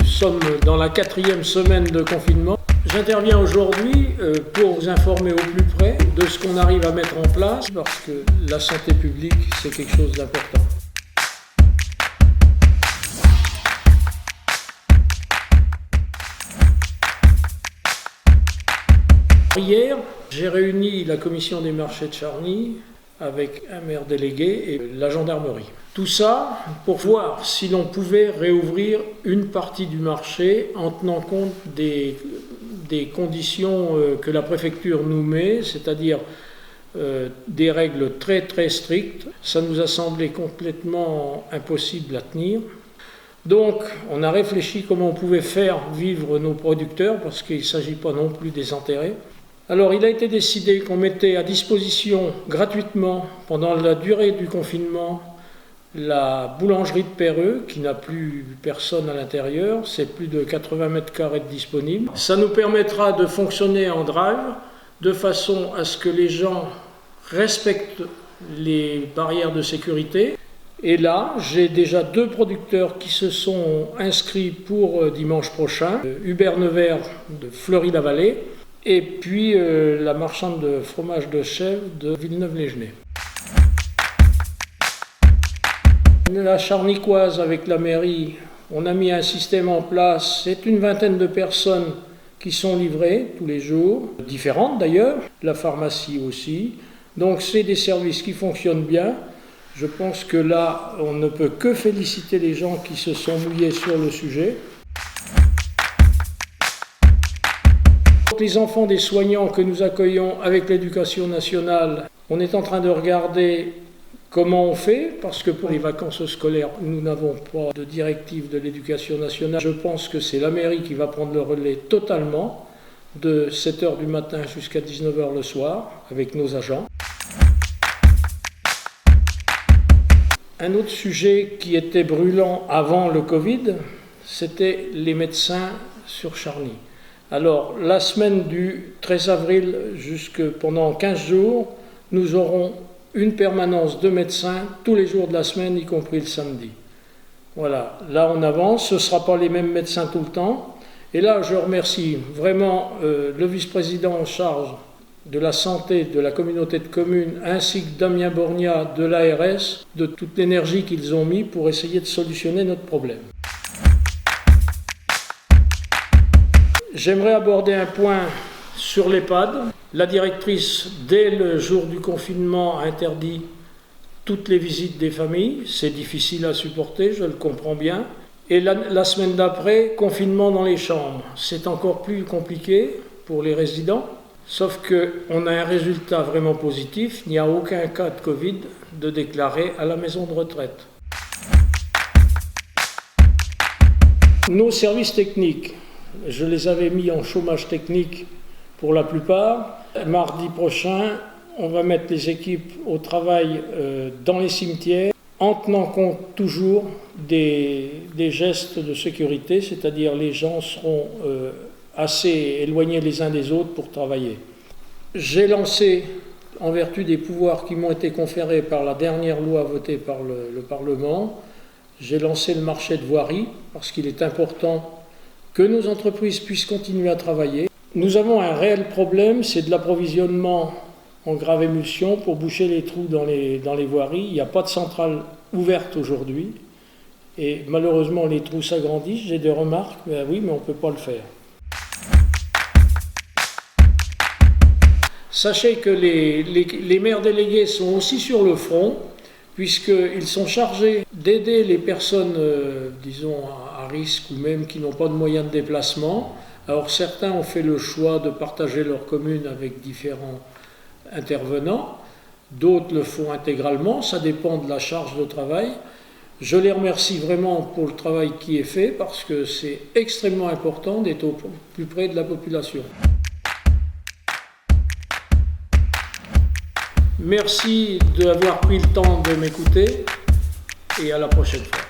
sommes dans la 4e semaine de confinement. J'interviens aujourd'hui pour vous informer au plus près de ce qu'on arrive à mettre en place parce que la santé publique, c'est quelque chose d'important. Hier, j'ai réuni la commission des marchés de Charny avec un maire délégué et la gendarmerie. Tout ça pour voir si l'on pouvait réouvrir une partie du marché en tenant compte des conditions que la préfecture nous met, c'est-à-dire des règles très très strictes. Ça nous a semblé complètement impossible à tenir. Donc on a réfléchi comment on pouvait faire vivre nos producteurs parce qu'il ne s'agit pas non plus des enterrer. Alors il a été décidé qu'on mettait à disposition gratuitement pendant la durée du confinement la boulangerie de Perreux qui n'a plus personne à l'intérieur, c'est plus de 80 mètres carrés de disponible. Ça nous permettra de fonctionner en drive de façon à ce que les gens respectent les barrières de sécurité. Et là, j'ai déjà 2 producteurs qui se sont inscrits pour dimanche prochain, Hubert Nevers de Fleury-la-Vallée et puis la marchande de fromage de chèvre de Villeneuve-les-Genêts. La Charnicoise avec la mairie, on a mis un système en place, c'est une vingtaine de personnes qui sont livrées tous les jours, différentes d'ailleurs, la pharmacie aussi, donc c'est des services qui fonctionnent bien. Je pense que là, on ne peut que féliciter les gens qui se sont mouillés sur le sujet. Les enfants des soignants que nous accueillons avec l'éducation nationale, on est en train de regarder comment on fait, parce que pour les vacances scolaires, nous n'avons pas de directive de l'éducation nationale. Je pense que c'est la mairie qui va prendre le relais totalement, de 7h du matin jusqu'à 19h le soir, avec nos agents. Un autre sujet qui était brûlant avant le Covid, c'était les médecins sur Charny. Alors, la semaine du 13 avril pendant 15 jours, nous aurons une permanence de médecins tous les jours de la semaine, y compris le samedi. Voilà, là on avance, ce ne sera pas les mêmes médecins tout le temps. Et là, je remercie vraiment le vice-président en charge de la santé de la communauté de communes, ainsi que Damien Borgna de l'ARS, de toute l'énergie qu'ils ont mis pour essayer de solutionner notre problème. J'aimerais aborder un point sur l'EHPAD. La directrice, dès le jour du confinement, a interdit toutes les visites des familles. C'est difficile à supporter, je le comprends bien. Et la semaine d'après, confinement dans les chambres. C'est encore plus compliqué pour les résidents, sauf qu'on a un résultat vraiment positif. Il n'y a aucun cas de Covid de déclaré à la maison de retraite. Nos services techniques, je les avais mis en chômage technique pour la plupart. Mardi prochain, on va mettre les équipes au travail dans les cimetières en tenant compte toujours des gestes de sécurité, c'est-à-dire les gens seront assez éloignés les uns des autres pour travailler. J'ai lancé, en vertu des pouvoirs qui m'ont été conférés par la dernière loi votée par le Parlement, j'ai lancé le marché de voirie parce qu'il est important que nos entreprises puissent continuer à travailler. Nous avons un réel problème, c'est de l'approvisionnement en grave émulsion pour boucher les trous dans les voiries. Il n'y a pas de centrale ouverte aujourd'hui et malheureusement les trous s'agrandissent. J'ai des remarques, mais oui, mais on ne peut pas le faire. Sachez que les maires délégués sont aussi sur le front, puisqu'ils sont chargés d'aider les personnes, disons, à risque ou même qui n'ont pas de moyens de déplacement. Alors certains ont fait le choix de partager leur commune avec différents intervenants, d'autres le font intégralement, ça dépend de la charge de travail. Je les remercie vraiment pour le travail qui est fait parce que c'est extrêmement important d'être au plus près de la population. Merci d'avoir pris le temps de m'écouter et à la prochaine fois.